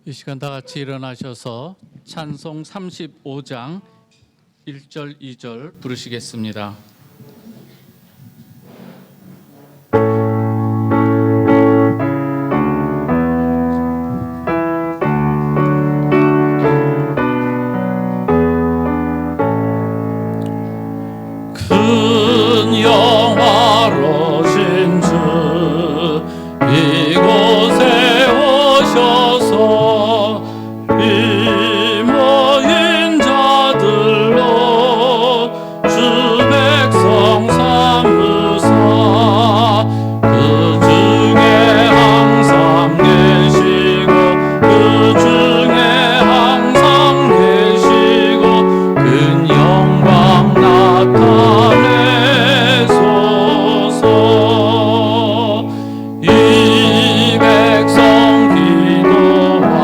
이 시간 다 같이 일어나셔서 찬송 35장 1절 2절 부르시겠습니다. 큰 영화로신 주 이곳에 오셔서 이 모인 자들로 주 백성 삼으사 그 중에 항상 계시고 그 중에 항상 계시고 큰 영광 나타내소서. 이 백성 기도와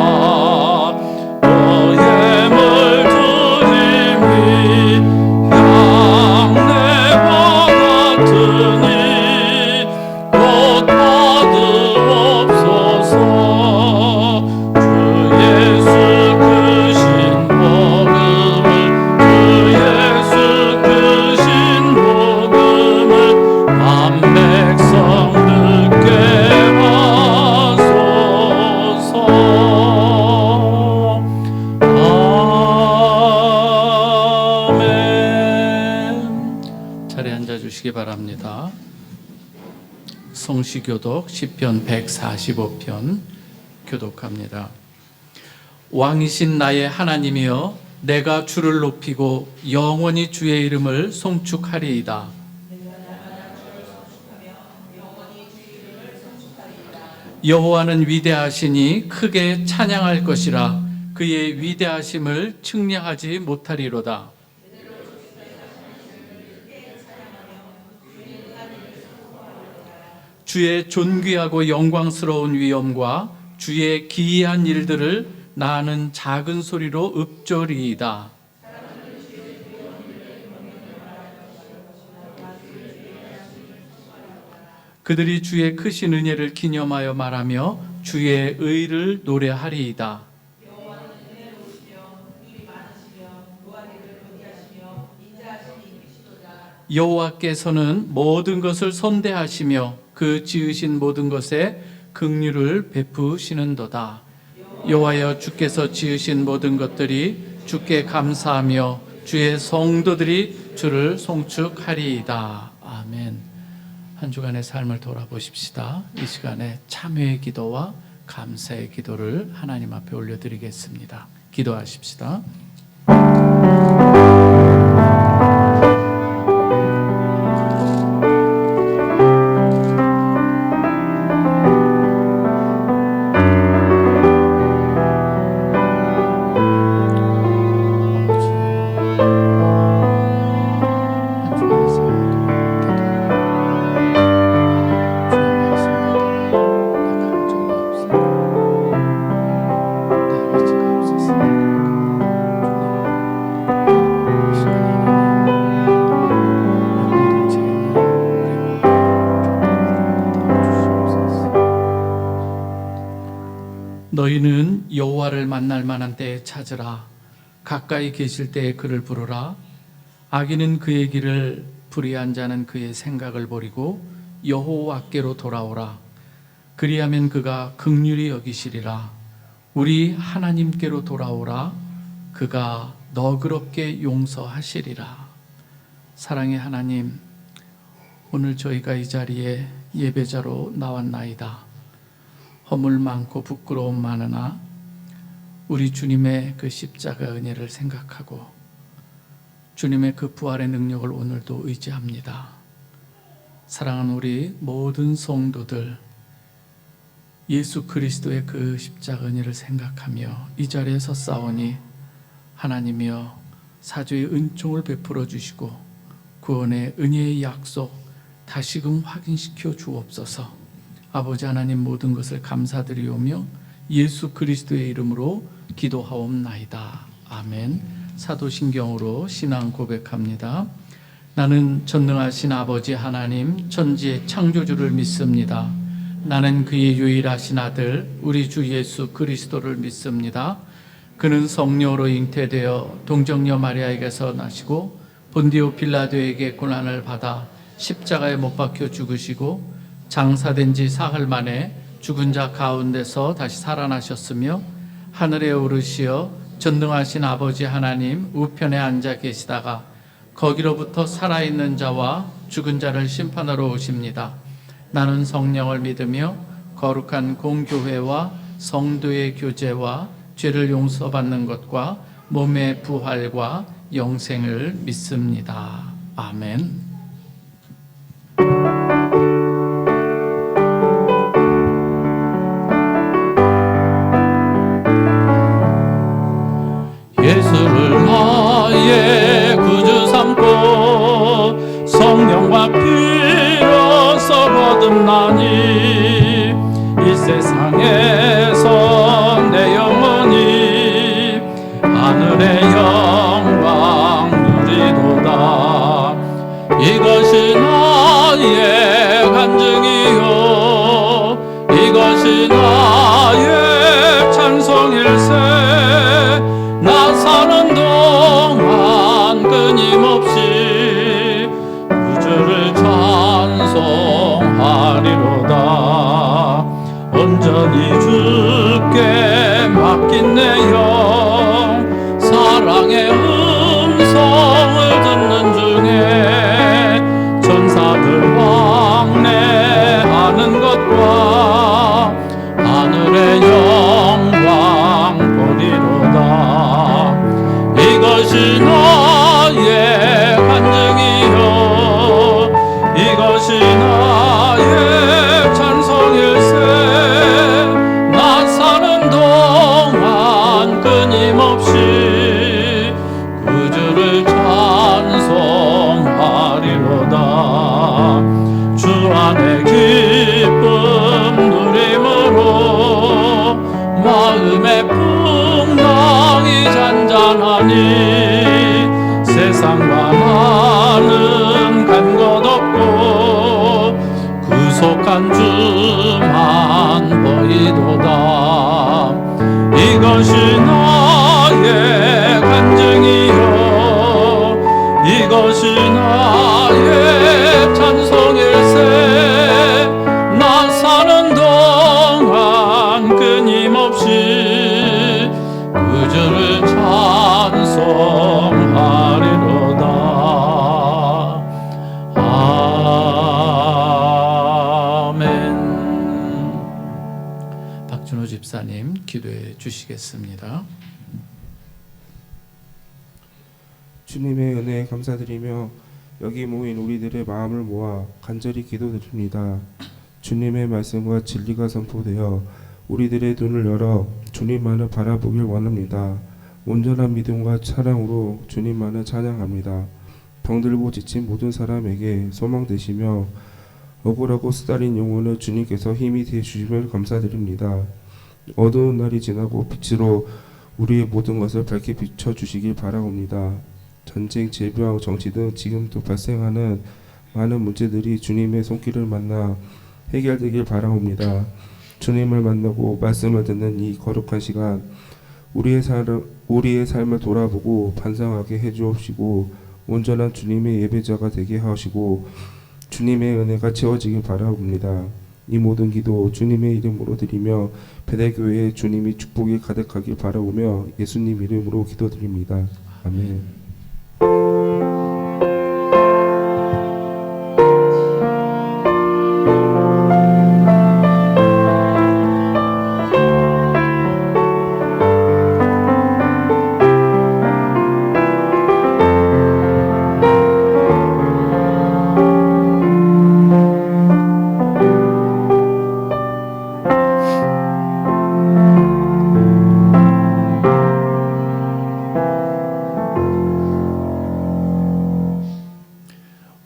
너의 물들임이 향내와 같으니 곧 받으옵소서. 주 예수 크신 복음을 주 예수 크신 복음을 만 백성 듣게 하소서. 아멘. 자리에 앉아주시기 바랍니다. 성시교독 시편 145편 교독합니다. 왕이신 나의 하나님이여, 내가 주를 높이고 영원히 주의 이름을 송축하리이다. 여호와는 위대하시니 크게 찬양할 것이라. 그의 위대하심을 측량하지 못하리로다. 주의 존귀하고 영광스러운 위엄과 주의 기이한 일들을 나는 작은 소리로 읊조리이다. 그들이 주의 크신 은혜를 기념하여 말하며 주의 의를 노래하리이다. 여호와께서는 모든 것을 선대하시며 그 지으신 모든 것에 긍휼을 베푸시는도다. 여호와여, 주께서 지으신 모든 것들이 주께 감사하며 주의 성도들이 주를 송축하리이다. 아멘. 한 주간의 삶을 돌아보십시다. 이 시간에 참회의 기도와 감사의 기도를 하나님 앞에 올려드리겠습니다. 기도하십시다. 너희는 여호와를 만날 만한 때에 찾으라. 가까이 계실 때에 그를 부르라. 악인은 그의 길을, 불의한 자는 그의 생각을 버리고 여호와께로 돌아오라. 그리하면 그가 긍휼히 여기시리라. 우리 하나님께로 돌아오라. 그가 너그럽게 용서하시리라. 사랑의 하나님, 오늘 저희가 이 자리에 예배자로 나왔나이다. 허물 많고 부끄러움 많으나 우리 주님의 그 십자가 은혜를 생각하고 주님의 그 부활의 능력을 오늘도 의지합니다. 사랑하는 우리 모든 성도들, 예수 그리스도의 그 십자가 은혜를 생각하며 이 자리에 섰사오니 하나님이여, 사주의 은총을 베풀어 주시고 구원의 은혜의 약속 다시금 확인시켜 주옵소서. 아버지 하나님, 모든 것을 감사드리오며 예수 그리스도의 이름으로 기도하옵나이다. 아멘. 사도신경으로 신앙 고백합니다. 나는 전능하신 아버지 하나님, 천지의 창조주를 믿습니다. 나는 그의 유일하신 아들 우리 주 예수 그리스도를 믿습니다. 그는 성령으로 잉태되어 동정녀 마리아에게서 나시고 본디오 빌라도에게 고난을 받아 십자가에 못 박혀 죽으시고 장사된 지 사흘 만에 죽은 자 가운데서 다시 살아나셨으며 하늘에 오르시어 전능하신 아버지 하나님 우편에 앉아 계시다가 거기로부터 살아있는 자와 죽은 자를 심판하러 오십니다. 나는 성령을 믿으며 거룩한 공교회와 성도의 교제와 죄를 용서받는 것과 몸의 부활과 영생을 믿습니다. 아멘. 예수를 나의 구주 삼고 성령과 피로서 거듭나니 이 세상에서 내 영혼이 하늘의 영광 누리도다. 이것이 나의 간증이요 이것이 나의 찬송일세. 나 사는 동안 끊임없이 구주를 찬송하리로다. 온전히 주께 맡긴 내 영 사랑의 음성을 듣는 중에 천사들 왕래하는 것과 하늘의 영광 보리로다. 이것이 나의 간증이요 이것이 나의 찬송일세. 나 사는 동안 끊임없이 구주를 찬송하리로다. 주 안에 기쁨 누림으로 마음의 풍랑이 잔잔하니 세상과 나는 간 것 없고 구속한 주만 보이도다. 이것이 나의 간증이요 이것이 나의 찬송일세. 나 사는 동안 끊임없이 구주를 찬송하리로다. 아멘. 박준호 집사님 기도해 주시겠습니다. 주님의 은혜에 감사드리며 여기 모인 우리들의 마음을 모아 간절히 기도드립니다. 주님의 말씀과 진리가 선포되어 우리들의 눈을 열어 주님만을 바라보길 원합니다. 온전한 믿음과 사랑으로 주님만을 찬양합니다. 병들고 지친 모든 사람에게 소망 되시며 억울하고 쓰달린 영혼을 주님께서 힘이 되어주심을 감사드립니다. 어두운 날이 지나고 빛으로 우리의 모든 것을 밝게 비춰주시길 바라옵니다. 전쟁, 질병, 정치 등 지금도 발생하는 많은 문제들이 주님의 손길을 만나 해결되길 바라옵니다. 주님을 만나고 말씀을 듣는 이 거룩한 시간 우리의 삶을 돌아보고 반성하게 해주옵시고 온전한 주님의 예배자가 되게 하시고 주님의 은혜가 채워지길 바라옵니다. 이 모든 기도 주님의 이름으로 드리며 베델교회에 주님이 축복이 가득하길 바라오며 예수님 이름으로 기도드립니다. 아멘.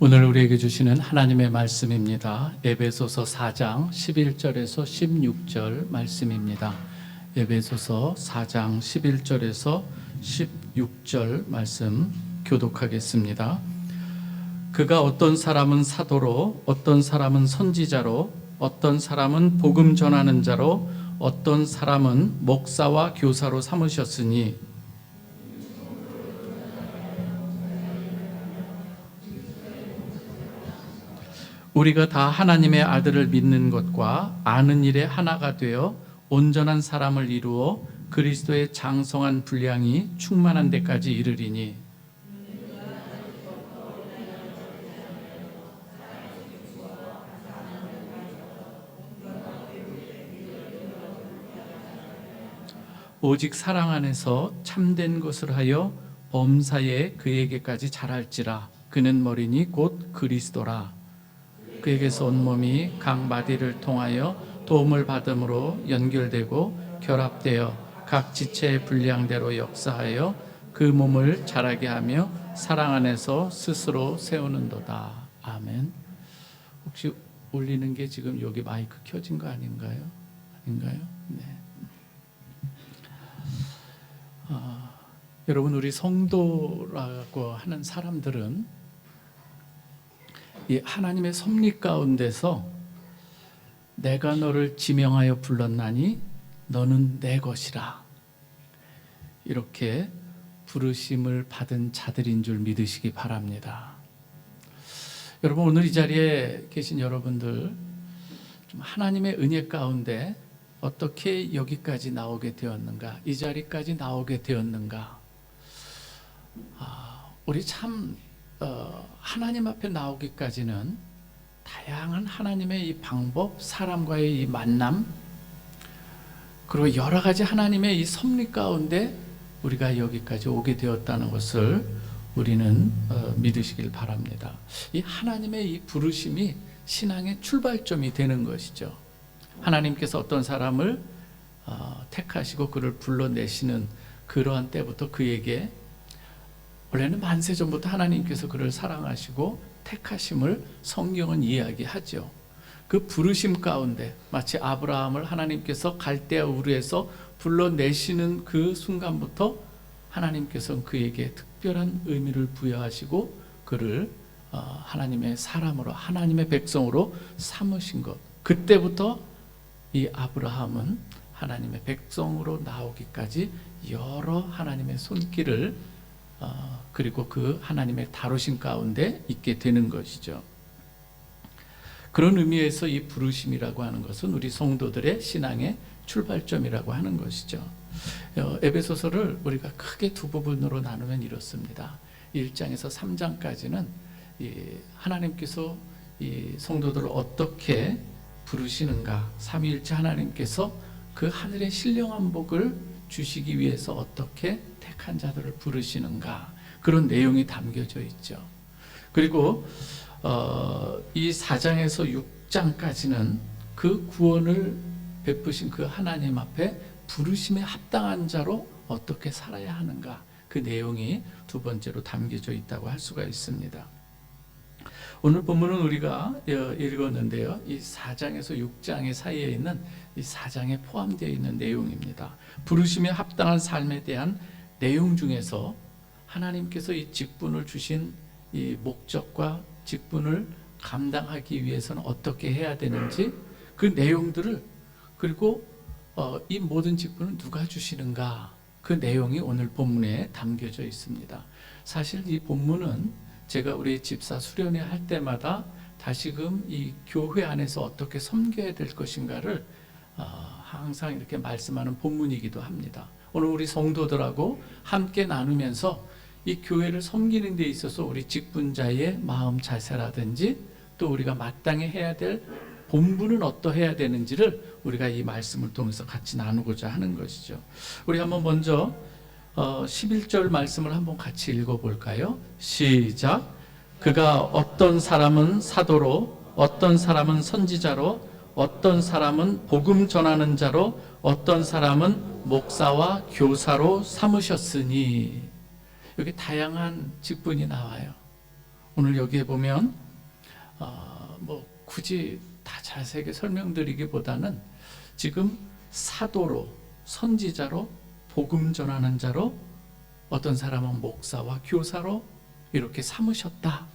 오늘 우리에게 주시는 하나님의 말씀입니다. 에베소서 4장 11절에서 16절 말씀입니다. 에베소서 4장 11절에서 16절 말씀 교독하겠습니다. 그가 어떤 사람은 사도로 어떤 사람은 선지자로 어떤 사람은 복음 전하는 자로 어떤 사람은 목사와 교사로 삼으셨으니 우리가 다 하나님의 아들을 믿는 것과 아는 일에 하나가 되어 온전한 사람을 이루어 그리스도의 장성한 분량이 충만한 데까지 이르리니 오직 사랑 안에서 참된 것을 하여 범사에 그에게까지 자랄지라. 그는 머리니 곧 그리스도라. 그에게서 온 몸이 각 마디를 통하여 도움을 받음으로 연결되고 결합되어 각 지체의 분량대로 역사하여 그 몸을 자라게 하며 사랑 안에서 스스로 세우는도다. 아멘. 혹시 울리는 게 지금 여기 마이크 켜진 거 아닌가요? 아닌가요? 네. 여러분, 우리 성도라고 하는 사람들은 이 하나님의 섭리 가운데서 내가 너를 지명하여 불렀나니 너는 내 것이라, 이렇게 부르심을 받은 자들인 줄 믿으시기 바랍니다. 여러분, 오늘 이 자리에 계신 여러분들, 좀 하나님의 은혜 가운데 어떻게 여기까지 나오게 되었는가, 이 자리까지 나오게 되었는가. 우리 참 하나님 앞에 나오기까지는 다양한 하나님의 이 방법, 사람과의 이 만남, 그리고 여러 가지 하나님의 이 섭리 가운데 우리가 여기까지 오게 되었다는 것을 우리는 믿으시길 바랍니다. 이 하나님의 이 부르심이 신앙의 출발점이 되는 것이죠. 하나님께서 어떤 사람을 택하시고 그를 불러내시는 그러한 때부터 그에게, 원래는 만세 전부터 하나님께서 그를 사랑하시고 택하심을 성경은 이야기하죠. 그 부르심 가운데 마치 아브라함을 하나님께서 갈대아 우르에서 불러내시는 그 순간부터 하나님께서는 그에게 특별한 의미를 부여하시고 그를 하나님의 사람으로, 하나님의 백성으로 삼으신 것. 그때부터 이 아브라함은 하나님의 백성으로 나오기까지 여러 하나님의 손길을 그리고 그 하나님의 다루심 가운데 있게 되는 것이죠. 그런 의미에서 이 부르심이라고 하는 것은 우리 성도들의 신앙의 출발점이라고 하는 것이죠. 에베소서를 우리가 크게 두 부분으로 나누면 이렇습니다. 1장에서 3장까지는 하나님께서 이 성도들을 어떻게 부르시는가, 삼위일체 하나님께서 그 하늘의 신령한 복을 주시기 위해서 어떻게 택한 자들을 부르시는가, 그런 내용이 담겨져 있죠. 그리고 이 4장에서 6장까지는 그 구원을 베푸신 그 하나님 앞에 부르심에 합당한 자로 어떻게 살아야 하는가, 그 내용이 두 번째로 담겨져 있다고 할 수가 있습니다. 오늘 본문은 우리가 읽었는데요, 이 4장에서 6장의 사이에 있는 이 4장에 포함되어 있는 내용입니다. 부르심에 합당한 삶에 대한 내용 중에서 하나님께서 이 직분을 주신 이 목적과 직분을 감당하기 위해서는 어떻게 해야 되는지, 그 내용들을, 그리고 이 모든 직분을 누가 주시는가, 그 내용이 오늘 본문에 담겨져 있습니다. 사실 이 본문은 제가 우리 집사 수련회 할 때마다 다시금 이 교회 안에서 어떻게 섬겨야 될 것인가를 항상 이렇게 말씀하는 본문이기도 합니다. 오늘 우리 성도들하고 함께 나누면서 이 교회를 섬기는 데 있어서 우리 직분자의 마음 자세라든지 또 우리가 마땅히 해야 될 본분은 어떠해야 되는지를 우리가 이 말씀을 통해서 같이 나누고자 하는 것이죠. 우리 한번 먼저 11절 말씀을 한번 같이 읽어볼까요? 시작. 그가 어떤 사람은 사도로, 어떤 사람은 선지자로, 어떤 사람은 복음 전하는 자로, 어떤 사람은 목사와 교사로 삼으셨으니. 여기 다양한 직분이 나와요. 오늘 여기에 보면 굳이 다 자세하게 설명드리기보다는 지금 사도로, 선지자로, 복음 전하는 자로, 어떤 사람은 목사와 교사로 이렇게 삼으셨다.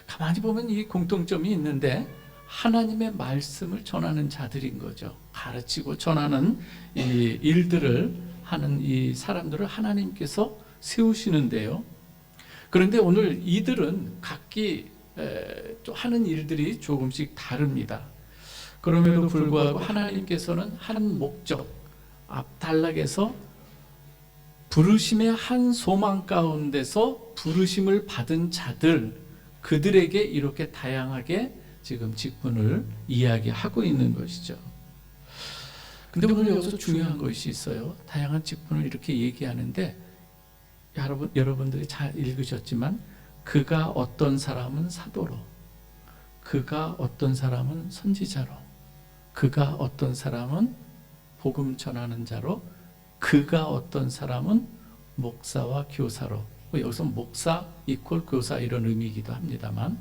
가만히 보면 이 공통점이 있는데 하나님의 말씀을 전하는 자들인 거죠. 가르치고 전하는 이 일들을 하는 이 사람들을 하나님께서 세우시는데요. 그런데 오늘 이들은 각기 또 하는 일들이 조금씩 다릅니다. 그럼에도 불구하고 하나님께서는 한 목적, 앞단락에서 부르심의 한 소망 가운데서 부르심을 받은 자들, 그들에게 이렇게 다양하게 지금 직분을 이야기하고 있는 것이죠. 근데 오늘 여기서 중요한 것이 있어요. 다양한 직분을 이렇게 얘기하는데 여러분들이 잘 읽으셨지만 그가 어떤 사람은 사도로, 그가 어떤 사람은 선지자로, 그가 어떤 사람은 복음 전하는 자로, 그가 어떤 사람은 목사와 교사로. 여기서 목사 이퀄 교사 이런 의미이기도 합니다만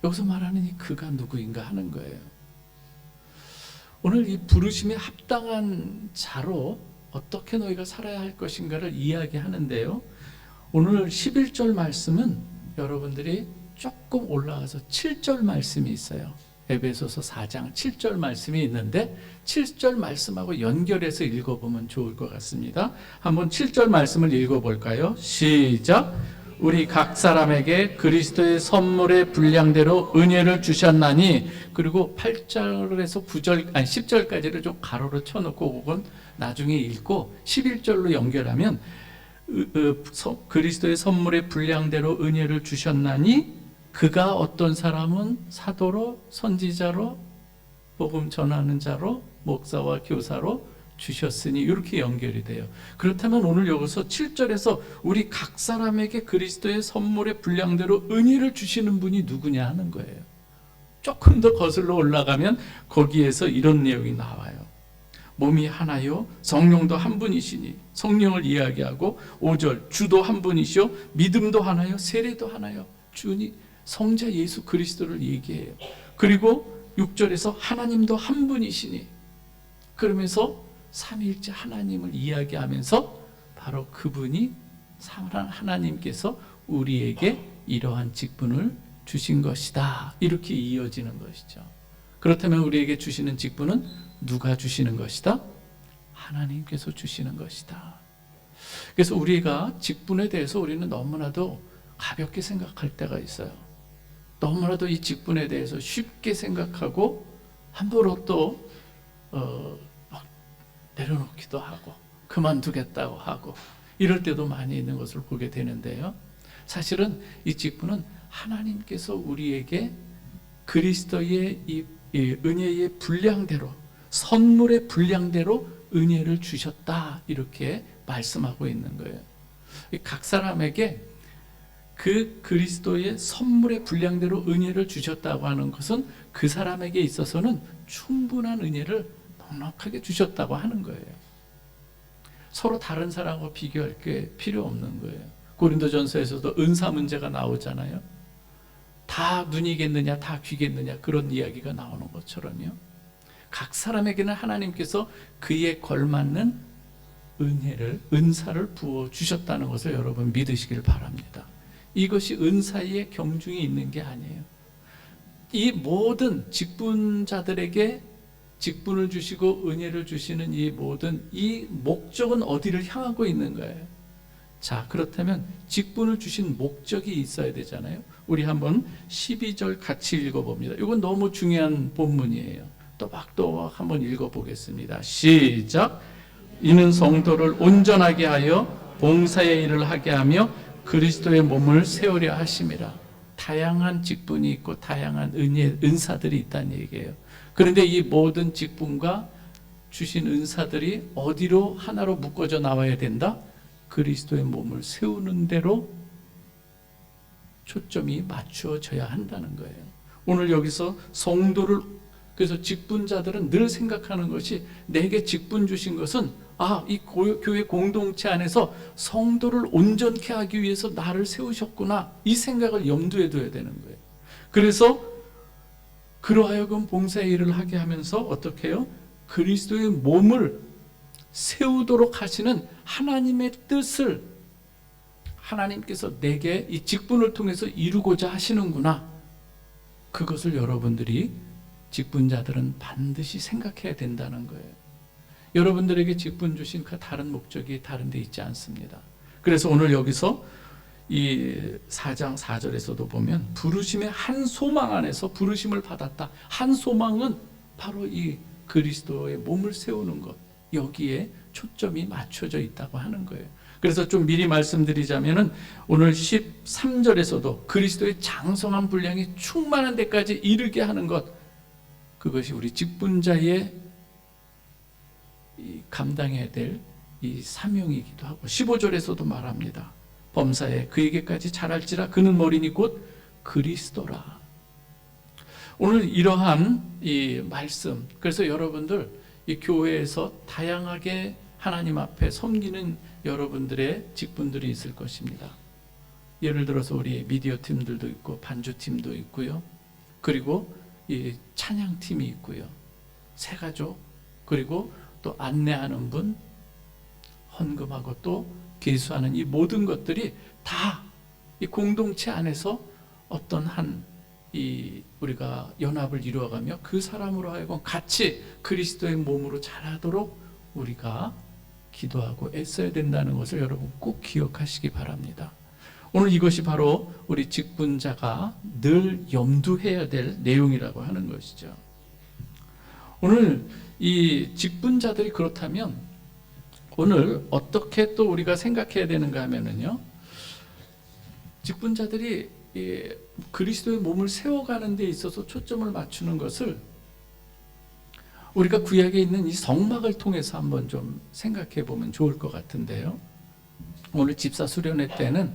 여기서 말하는 이 그가 누구인가 하는 거예요. 오늘 이 부르심에 합당한 자로 어떻게 너희가 살아야 할 것인가를 이야기하는데요. 오늘 11절 말씀은 여러분들이 조금 올라가서 7절 말씀이 있어요. 에베소서 4장 7절 말씀이 있는데 7절 말씀하고 연결해서 읽어보면 좋을 것 같습니다. 한번 7절 말씀을 읽어볼까요? 시작! 우리 각 사람에게 그리스도의 선물의 분량대로 은혜를 주셨나니. 그리고 8절에서 9절, 아니 10절까지를 좀 가로로 쳐놓고 그건 나중에 읽고 11절로 연결하면 그리스도의 선물의 분량대로 은혜를 주셨나니 그가 어떤 사람은 사도로, 선지자로, 복음 전하는 자로, 목사와 교사로 주셨으니 이렇게 연결이 돼요. 그렇다면 오늘 여기서 7절에서 우리 각 사람에게 그리스도의 선물의 분량대로 은혜를 주시는 분이 누구냐 하는 거예요. 조금 더 거슬러 올라가면 거기에서 이런 내용이 나와요. 몸이 하나요, 성령도 한 분이시니. 성령을 이야기하고 5절 주도 한 분이시요, 믿음도 하나요, 세례도 하나요. 주니 성자 예수 그리스도를 얘기해요. 그리고 6절에서 하나님도 한 분이시니. 그러면서 삼위일체 하나님을 이야기하면서 바로 그분이 하나님께서 우리에게 이러한 직분을 주신 것이다. 이렇게 이어지는 것이죠. 그렇다면 우리에게 주시는 직분은 누가 주시는 것이다? 하나님께서 주시는 것이다. 그래서 우리가 직분에 대해서 우리는 너무나도 가볍게 생각할 때가 있어요. 너무나도 이 직분에 대해서 쉽게 생각하고 함부로 또 내려놓기도 하고 그만두겠다고 하고 이럴 때도 많이 있는 것을 보게 되는데요. 사실은 이 직분은 하나님께서 우리에게 그리스도의 이 은혜의 분량대로, 선물의 분량대로 은혜를 주셨다, 이렇게 말씀하고 있는 거예요. 각 사람에게 그 그리스도의 선물의 분량대로 은혜를 주셨다고 하는 것은 그 사람에게 있어서는 충분한 은혜를 넉넉하게 주셨다고 하는 거예요. 서로 다른 사람과 비교할 게 필요 없는 거예요. 고린도전서에서도 은사 문제가 나오잖아요. 다 눈이겠느냐, 다 귀겠느냐, 그런 이야기가 나오는 것처럼요. 각 사람에게는 하나님께서 그에 걸맞는 은혜를, 은사를 부어 주셨다는 것을 여러분 믿으시길 바랍니다. 이것이 은사의 경중이 있는 게 아니에요. 이 모든 직분자들에게 직분을 주시고 은혜를 주시는 이 모든 이 목적은 어디를 향하고 있는 거예요? 자, 그렇다면 직분을 주신 목적이 있어야 되잖아요. 우리 한번 12절 같이 읽어봅니다. 이건 너무 중요한 본문이에요. 또박또박 한번 읽어보겠습니다. 시작! 이는 성도를 온전하게 하여 봉사의 일을 하게 하며 그리스도의 몸을 세우려 하심이라. 다양한 직분이 있고 다양한 은사들이 있다는 얘기예요. 그런데 이 모든 직분과 주신 은사들이 어디로 하나로 묶어져 나와야 된다? 그리스도의 몸을 세우는 대로 초점이 맞추어져야 한다는 거예요. 오늘 여기서 성도를, 그래서 직분자들은 늘 생각하는 것이 내게 직분 주신 것은 이 교회 공동체 안에서 성도를 온전케 하기 위해서 나를 세우셨구나, 이 생각을 염두에 둬야 되는 거예요. 그래서 그러하여금 봉사의 일을 하게 하면서 어떻게 해요? 그리스도의 몸을 세우도록 하시는 하나님의 뜻을 하나님께서 내게 이 직분을 통해서 이루고자 하시는구나, 그것을 여러분들이 직분자들은 반드시 생각해야 된다는 거예요. 여러분들에게 직분 주신 그 다른 목적이 다른 데 있지 않습니다. 그래서 오늘 여기서 이 4장 4절에서도 보면 부르심의 한 소망 안에서 부르심을 받았다. 한 소망은 바로 이 그리스도의 몸을 세우는 것, 여기에 초점이 맞춰져 있다고 하는 거예요. 그래서 좀 미리 말씀드리자면은 오늘 13절에서도 그리스도의 장성한 분량이 충만한 데까지 이르게 하는 것, 그것이 우리 직분자의 감당해야 될 이 사명이기도 하고, 15절에서도 말합니다. 범사에 그에게까지 자랄지라 그는 머리니 곧 그리스도라. 오늘 이러한 이 말씀, 그래서 여러분들 이 교회에서 다양하게 하나님 앞에 섬기는 여러분들의 직분들이 있을 것입니다. 예를 들어서 우리 미디어 팀들도 있고 반주 팀도 있고요. 그리고 이 찬양 팀이 있고요. 새가족, 그리고 또 안내하는 분, 헌금하고 또 계수하는 이 모든 것들이 다 이 공동체 안에서 어떤 이 우리가 연합을 이루어가며 그 사람으로 하여금 같이 그리스도의 몸으로 자라도록 우리가 기도하고 애써야 된다는 것을 여러분 꼭 기억하시기 바랍니다. 오늘 이것이 바로 우리 직분자가 늘 염두해야 될 내용이라고 하는 것이죠. 오늘 이 직분자들이 그렇다면 오늘 어떻게 또 우리가 생각해야 되는가 하면은요, 직분자들이 그리스도의 몸을 세워가는 데 있어서 초점을 맞추는 것을 우리가 구약에 있는 이 성막을 통해서 한번 좀 생각해 보면 좋을 것 같은데요. 오늘 집사 수련회 때는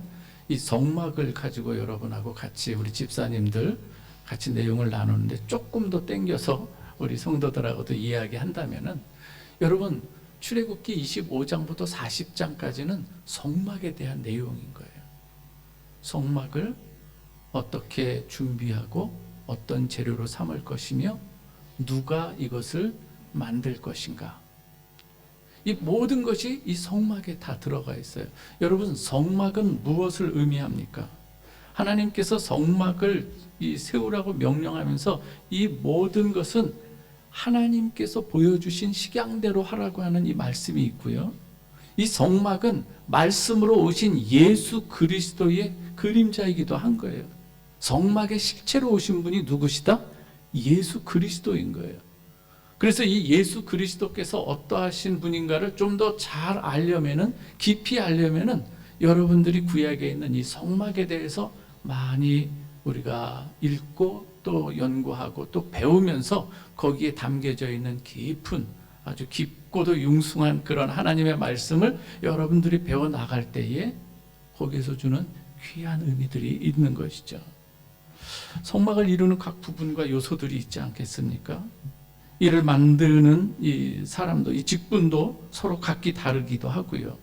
이 성막을 가지고 여러분하고 같이 우리 집사님들 같이 내용을 나누는데 조금 더 땡겨서 우리 성도들하고도 이야기한다면은, 여러분 출애굽기 25장부터 40장까지는 성막에 대한 내용인 거예요. 성막을 어떻게 준비하고 어떤 재료로 삼을 것이며 누가 이것을 만들 것인가, 이 모든 것이 이 성막에 다 들어가 있어요. 여러분, 성막은 무엇을 의미합니까? 하나님께서 성막을 세우라고 명령하면서 이 모든 것은 하나님께서 보여주신 식양대로 하라고 하는 이 말씀이 있고요. 이 성막은 말씀으로 오신 예수 그리스도의 그림자이기도 한 거예요. 성막의 실체로 오신 분이 누구시다? 예수 그리스도인 거예요. 그래서 이 예수 그리스도께서 어떠하신 분인가를 좀 더 잘 알려면은, 깊이 알려면은 여러분들이 구약에 있는 이 성막에 대해서 많이 우리가 읽고 또 연구하고 또 배우면서 거기에 담겨져 있는 깊은, 아주 깊고도 융숭한 그런 하나님의 말씀을 여러분들이 배워 나갈 때에 거기에서 주는 귀한 의미들이 있는 것이죠. 성막을 이루는 각 부분과 요소들이 있지 않겠습니까? 이를 만드는 이 사람도, 이 직분도 서로 각기 다르기도 하고요.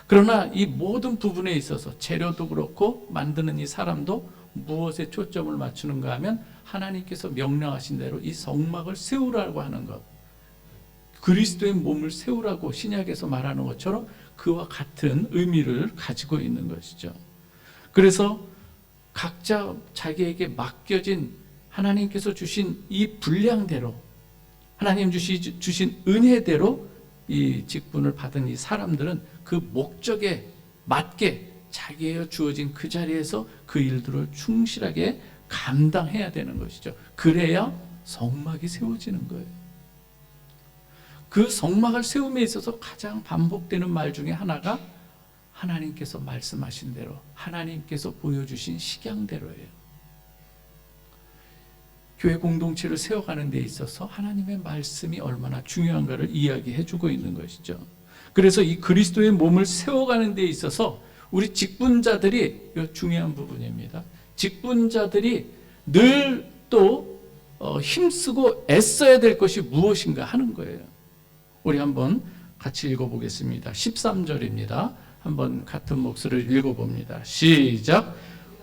그러나 이 모든 부분에 있어서 재료도 그렇고 만드는 이 사람도 무엇에 초점을 맞추는가 하면 하나님께서 명령하신 대로 이 성막을 세우라고 하는 것, 그리스도의 몸을 세우라고 신약에서 말하는 것처럼 그와 같은 의미를 가지고 있는 것이죠. 그래서 각자 자기에게 맡겨진 하나님께서 주신 이 분량대로, 하나님 주신 은혜대로 이 직분을 받은 이 사람들은 그 목적에 맞게 자기에게 주어진 그 자리에서 그 일들을 충실하게 감당해야 되는 것이죠. 그래야 성막이 세워지는 거예요. 그 성막을 세움에 있어서 가장 반복되는 말 중에 하나가 하나님께서 말씀하신 대로, 하나님께서 보여주신 식양대로예요. 교회 공동체를 세워가는 데 있어서 하나님의 말씀이 얼마나 중요한가를 이야기해주고 있는 것이죠. 그래서 이 그리스도의 몸을 세워가는 데 있어서 우리 직분자들이, 이거 중요한 부분입니다. 직분자들이 늘 또 힘쓰고 애써야 될 것이 무엇인가 하는 거예요. 우리 한번 같이 읽어보겠습니다. 13절입니다. 한번 같은 목소리를 읽어봅니다. 시작.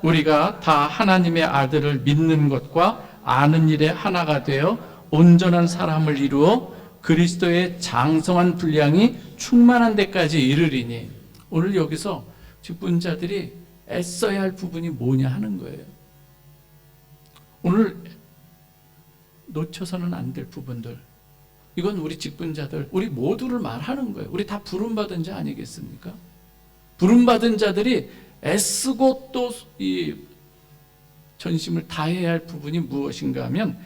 우리가 다 하나님의 아들을 믿는 것과 아는 일에 하나가 되어 온전한 사람을 이루어 그리스도의 장성한 분량이 충만한 데까지 이르리니. 오늘 여기서 직분자들이 애써야 할 부분이 뭐냐 하는 거예요. 오늘 놓쳐서는 안 될 부분들, 이건 우리 직분자들, 우리 모두를 말하는 거예요. 우리 다 부름받은 자 아니겠습니까? 부름받은 자들이 애쓰고 또 이 전심을 다해야 할 부분이 무엇인가 하면,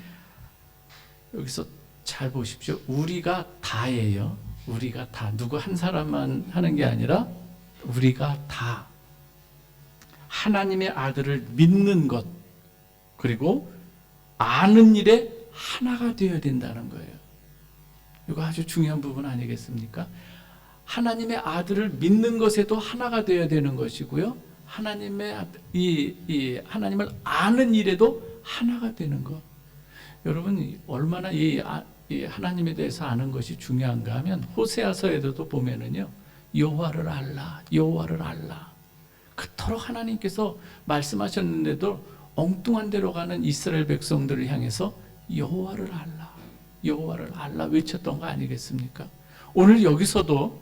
여기서 잘 보십시오. 우리가 다예요. 우리가 다. 누구 한 사람만 하는 게 아니라 우리가 다. 하나님의 아들을 믿는 것, 그리고 아는 일에 하나가 되어야 된다는 거예요. 이거 아주 중요한 부분 아니겠습니까? 하나님의 아들을 믿는 것에도 하나가 되어야 되는 것이고요. 하나님의 하나님을 아는 일에도 하나가 되는 것. 여러분, 얼마나 이 하나님에 대해서 아는 것이 중요한가 하면, 호세아서에도 보면은요, 여호와를 알라, 여호와를 알라. 그토록 하나님께서 말씀하셨는데도 엉뚱한 데로 가는 이스라엘 백성들을 향해서 여호와를 알라, 여호와를 알라 외쳤던 거 아니겠습니까? 오늘 여기서도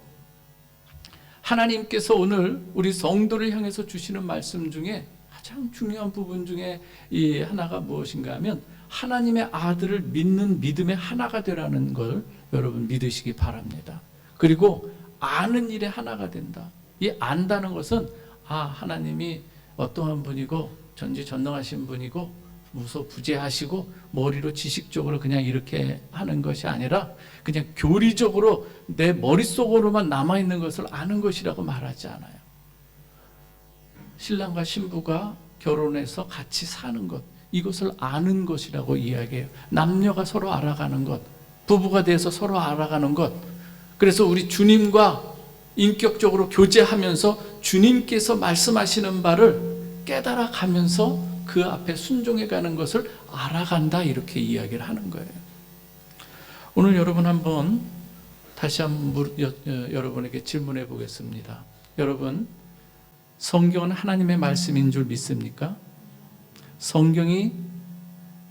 하나님께서 오늘 우리 성도를 향해서 주시는 말씀 중에 가장 중요한 부분 중에 이 하나가 무엇인가 하면, 하나님의 아들을 믿는 믿음의 하나가 되라는 걸 여러분 믿으시기 바랍니다. 그리고 아는 일에 하나가 된다. 이 안다는 것은 하나님이 어떠한 분이고 전지전능하신 분이고 무소부재하시고 머리로 지식적으로 그냥 이렇게 하는 것이 아니라 그냥 교리적으로 내 머릿속으로만 남아있는 것을 아는 것이라고 말하지 않아요. 신랑과 신부가 결혼해서 같이 사는 것, 이것을 아는 것이라고 이야기해요. 남녀가 서로 알아가는 것, 부부가 돼서 서로 알아가는 것. 그래서 우리 주님과 인격적으로 교제하면서 주님께서 말씀하시는 바를 깨달아 가면서 그 앞에 순종해 가는 것을 알아간다, 이렇게 이야기를 하는 거예요. 오늘 여러분 한번 다시 한번 여러분에게 질문해 보겠습니다. 여러분, 성경은 하나님의 말씀인 줄 믿습니까? 성경이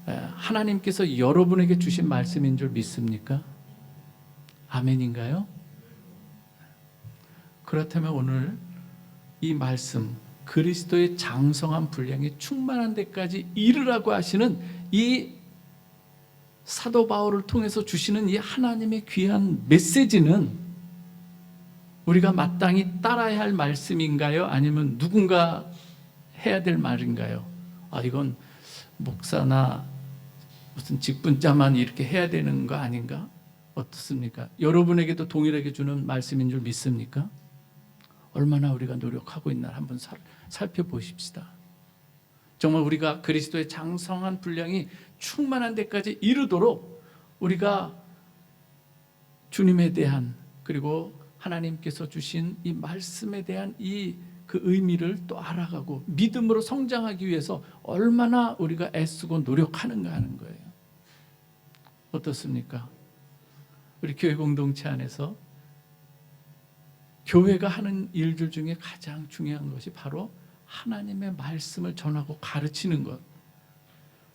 하나님께서 여러분에게 주신 말씀인 줄 믿습니까? 아멘인가요? 그렇다면 오늘 이 말씀, 그리스도의 장성한 분량이 충만한 데까지 이르라고 하시는 이 사도 바울을 통해서 주시는 이 하나님의 귀한 메시지는 우리가 마땅히 따라야 할 말씀인가요? 아니면 누군가 해야 될 말인가요? 이건 목사나 무슨 직분자만 이렇게 해야 되는 거 아닌가? 어떻습니까? 여러분에게도 동일하게 주는 말씀인 줄 믿습니까? 얼마나 우리가 노력하고 있나 한번 살펴보십시다. 정말 우리가 그리스도의 장성한 분량이 충만한 데까지 이르도록 우리가 주님에 대한, 그리고 하나님께서 주신 이 말씀에 대한 그 의미를 또 알아가고 믿음으로 성장하기 위해서 얼마나 우리가 애쓰고 노력하는가 하는 거예요. 어떻습니까? 우리 교회 공동체 안에서 교회가 하는 일들 중에 가장 중요한 것이 바로 하나님의 말씀을 전하고 가르치는 것.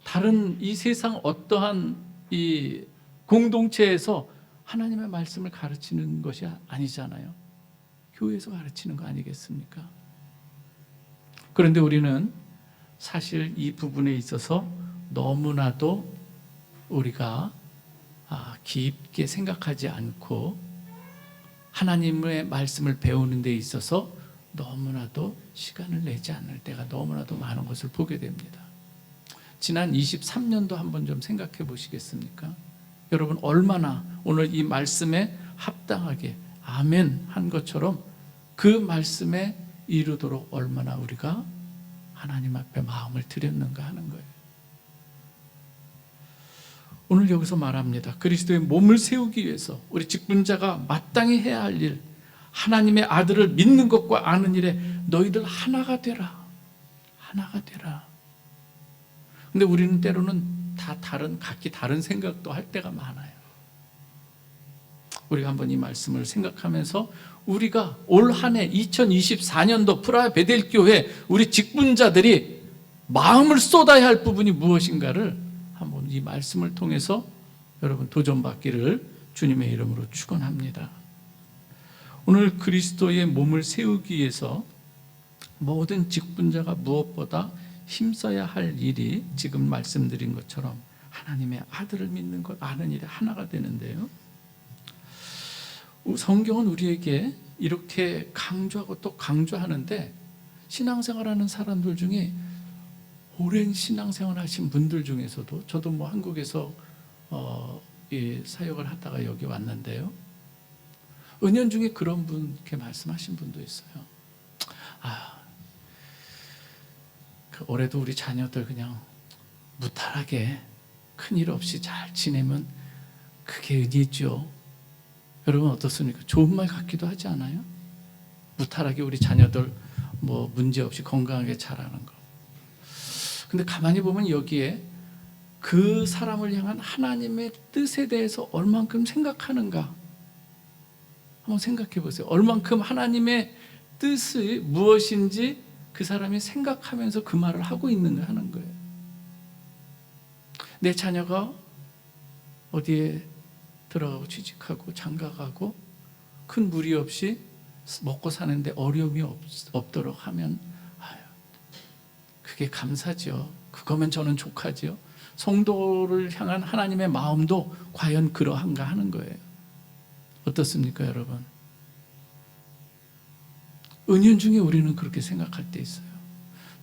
다른 이 세상 어떠한 이 공동체에서 하나님의 말씀을 가르치는 것이 아니잖아요. 교회에서 가르치는 거 아니겠습니까? 그런데 우리는 사실 이 부분에 있어서 너무나도 우리가 깊게 생각하지 않고 하나님의 말씀을 배우는 데 있어서 너무나도 시간을 내지 않을 때가 너무나도 많은 것을 보게 됩니다. 지난 23년도 한번 좀 생각해 보시겠습니까? 여러분, 얼마나 오늘 이 말씀에 합당하게 아멘 한 것처럼 그 말씀에 이르도록 얼마나 우리가 하나님 앞에 마음을 드렸는가 하는 거예요. 오늘 여기서 말합니다. 그리스도의 몸을 세우기 위해서 우리 직분자가 마땅히 해야 할 일, 하나님의 아들을 믿는 것과 아는 일에 너희들 하나가 되라. 하나가 되라. 근데 우리는 때로는 다 각기 다른 생각도 할 때가 많아요. 우리가 한번 이 말씀을 생각하면서 우리가 올 한 해 2024년도 프라하 베델 교회 우리 직분자들이 마음을 쏟아야 할 부분이 무엇인가를 한번 이 말씀을 통해서 여러분 도전받기를 주님의 이름으로 축원합니다. 오늘 그리스도의 몸을 세우기 위해서 모든 직분자가 무엇보다 힘써야 할 일이 지금 말씀드린 것처럼 하나님의 아들을 믿는 것, 아는 일에 하나가 되는데요. 성경은 우리에게 이렇게 강조하고 또 강조하는데, 신앙생활하는 사람들 중에 오랜 신앙생활 하신 분들 중에서도, 저도 뭐 한국에서 이 사역을 하다가 여기 왔는데요, 은연중에 그런 분께 말씀하신 분도 있어요. 올해도 우리 자녀들 그냥 무탈하게 큰일 없이 잘 지내면 그게 의미죠. 여러분 어떻습니까? 좋은 말 같기도 하지 않아요? 무탈하게 우리 자녀들 뭐 문제 없이 건강하게 자라는 거. 근데 가만히 보면 여기에 그 사람을 향한 하나님의 뜻에 대해서 얼만큼 생각하는가 한번 생각해 보세요. 얼만큼 하나님의 뜻이 무엇인지 그 사람이 생각하면서 그 말을 하고 있는가 하는 거예요. 내 자녀가 어디에 들어가고 취직하고 장가가고 큰 무리 없이 먹고 사는데 어려움이 없도록 하면 그게 감사죠. 그거면 저는 족하죠. 성도를 향한 하나님의 마음도 과연 그러한가 하는 거예요. 어떻습니까, 여러분? 은연중에 우리는 그렇게 생각할 때 있어요.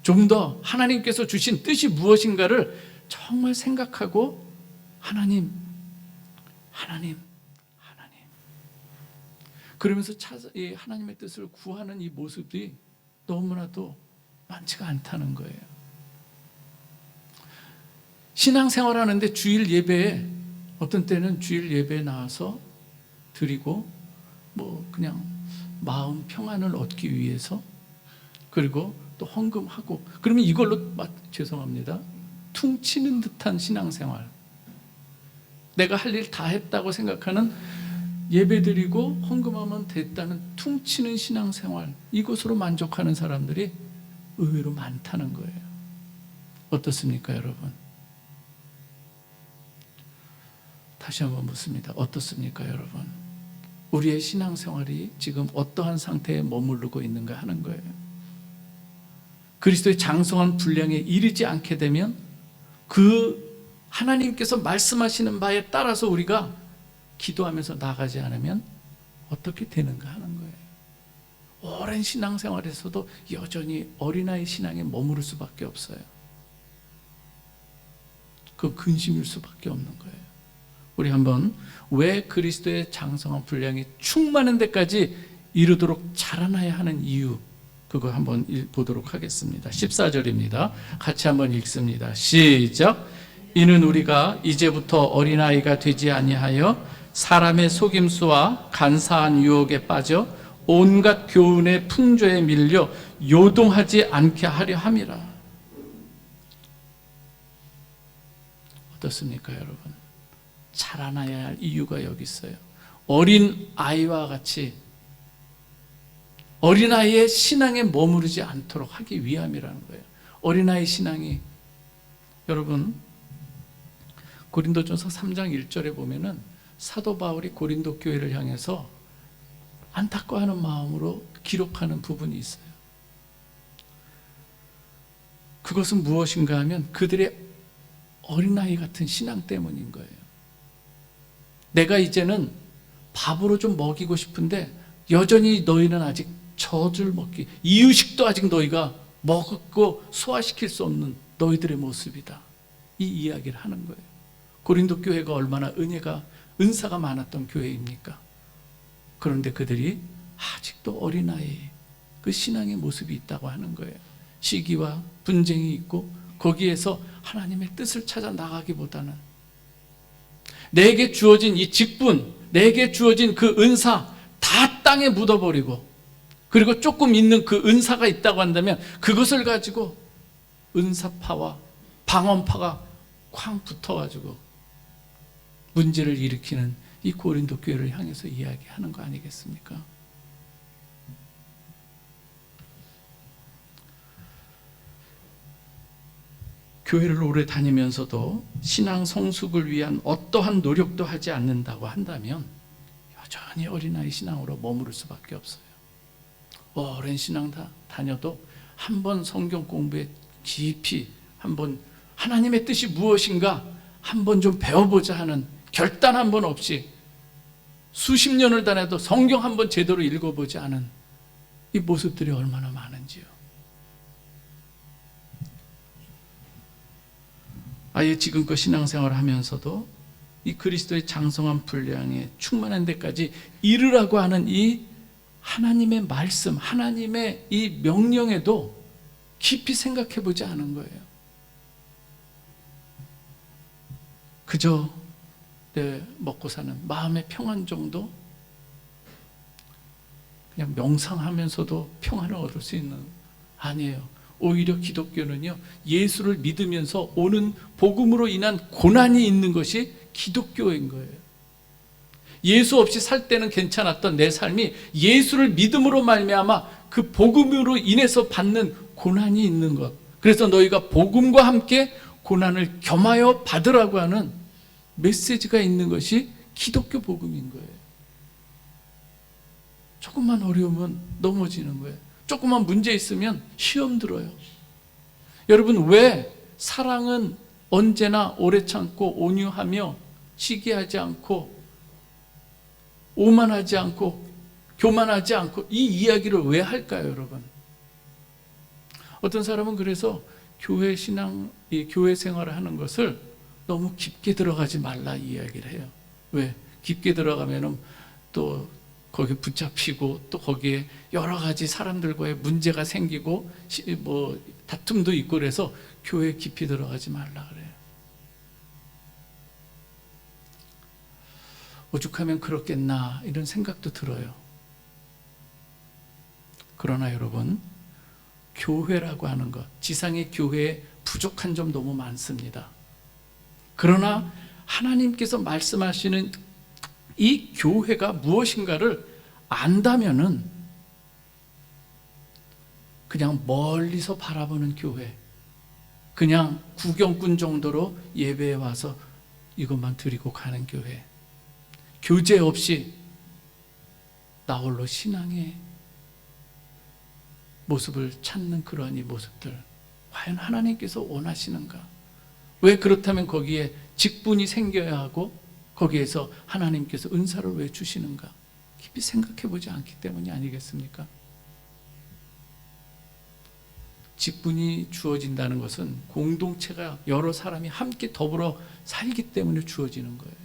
좀 더 하나님께서 주신 뜻이 무엇인가를 정말 생각하고 하나님 그러면서 이 하나님의 뜻을 구하는 이 모습이 너무나도 많지가 않다는 거예요. 신앙생활하는데 주일 예배에 어떤 때는 주일 예배에 나와서 드리고 뭐 그냥 마음 평안을 얻기 위해서, 그리고 또 헌금하고, 그러면 이걸로 죄송합니다, 퉁치는 듯한 신앙생활, 내가 할 일 다 했다고 생각하는, 예배드리고 헌금하면 됐다는 퉁치는 신앙생활, 이것으로 만족하는 사람들이 의외로 많다는 거예요. 어떻습니까, 여러분? 다시 한번 묻습니다. 어떻습니까, 여러분? 우리의 신앙생활이 지금 어떠한 상태에 머무르고 있는가 하는 거예요. 그리스도의 장성한 분량에 이르지 않게 되면 그 하나님께서 말씀하시는 바에 따라서 우리가 기도하면서 나가지 않으면 어떻게 되는가 하는 거예요. 오랜 신앙생활에서도 여전히 어린아이 신앙에 머무를 수밖에 없어요. 그 근심일 수밖에 없는 거예요. 우리 한번 왜 그리스도의 장성한 분량이 충만한 데까지 이르도록 자라나야 하는 이유, 그거 한번 보도록 하겠습니다. 14절입니다. 같이 한번 읽습니다. 시작. 이는 우리가 이제부터 어린아이가 되지 아니하여 사람의 속임수와 간사한 유혹에 빠져 온갖 교훈의 풍조에 밀려 요동하지 않게 하려 함이라. 어떻습니까, 여러분? 자라나야 할 이유가 여기 있어요. 어린 아이와 같이 어린아이의 신앙에 머무르지 않도록 하기 위함이라는 거예요. 어린아이 신앙이, 여러분 고린도전서 3장 1절에 보면은 사도 바울이 고린도 교회를 향해서 안타까워하는 마음으로 기록하는 부분이 있어요. 그것은 무엇인가 하면 그들의 어린아이 같은 신앙 때문인 거예요. 내가 이제는 밥으로 좀 먹이고 싶은데 여전히 너희는 아직 젖을 먹기, 이유식도 아직 너희가 먹고 소화시킬 수 없는 너희들의 모습이다. 이 이야기를 하는 거예요. 고린도 교회가 얼마나 은사가 많았던 교회입니까? 그런데 그들이 아직도 어린아이 그 신앙의 모습이 있다고 하는 거예요. 시기와 분쟁이 있고 거기에서 하나님의 뜻을 찾아 나가기보다는 내게 주어진 이 직분, 내게 주어진 그 은사 다 땅에 묻어버리고, 그리고 조금 있는 그 은사가 있다고 한다면 그것을 가지고 은사파와 방언파가 쾅 붙어가지고 문제를 일으키는 이 고린도 교회를 향해서 이야기하는 거 아니겠습니까? 교회를 오래 다니면서도 신앙 성숙을 위한 어떠한 노력도 하지 않는다고 한다면 여전히 어린아이 신앙으로 머무를 수밖에 없어요. 오랜 신앙 다녀도 한 번 성경 공부에 깊이 한번 하나님의 뜻이 무엇인가 한번 좀 배워보자 하는 결단 한 번 없이 수십 년을 다녀도 성경 한번 제대로 읽어보지 않은 이 모습들이 얼마나 많은지요. 아예 지금껏 신앙생활을 하면서도 이 그리스도의 장성한 분량에 충만한 데까지 이르라고 하는 이 하나님의 말씀, 하나님의 이 명령에도 깊이 생각해 보지 않은 거예요. 그저 내 먹고 사는 마음의 평안 정도? 그냥 명상하면서도 평안을 얻을 수 있는, 아니에요. 오히려 기독교는요, 예수를 믿으면서 오는 복음으로 인한 고난이 있는 것이 기독교인 거예요. 예수 없이 살 때는 괜찮았던 내 삶이 예수를 믿음으로 말미암아 그 복음으로 인해서 받는 고난이 있는 것. 그래서 너희가 복음과 함께 고난을 겸하여 받으라고 하는 메시지가 있는 것이 기독교 복음인 거예요. 조금만 어려우면 넘어지는 거예요. 조금만 문제 있으면 시험 들어요. 여러분, 왜 사랑은 언제나 오래 참고 온유하며 시기하지 않고 오만하지 않고 교만하지 않고 이 이야기를 왜 할까요, 여러분? 어떤 사람은 그래서 교회 신앙, 이 교회 생활을 하는 것을 너무 깊게 들어가지 말라 이야기를 해요. 왜? 깊게 들어가면은 또 거기 붙잡히고 또 거기에 여러 가지 사람들과의 문제가 생기고 뭐 다툼도 있고 그래서 교회에 깊이 들어가지 말라 그래요. 오죽하면 그렇겠나 이런 생각도 들어요. 그러나 여러분, 교회라고 하는 것, 지상의 교회에 부족한 점 너무 많습니다. 그러나 하나님께서 말씀하시는 이 교회가 무엇인가를 안다면은 그냥 멀리서 바라보는 교회, 그냥 구경꾼 정도로 예배에 와서 이것만 드리고 가는 교회, 교제 없이 나 홀로 신앙의 모습을 찾는 그러한 이 모습들, 과연 하나님께서 원하시는가? 왜 그렇다면 거기에 직분이 생겨야 하고 거기에서 하나님께서 은사를 왜 주시는가? 깊이 생각해 보지 않기 때문이 아니겠습니까? 직분이 주어진다는 것은 공동체가 여러 사람이 함께 더불어 살기 때문에 주어지는 거예요.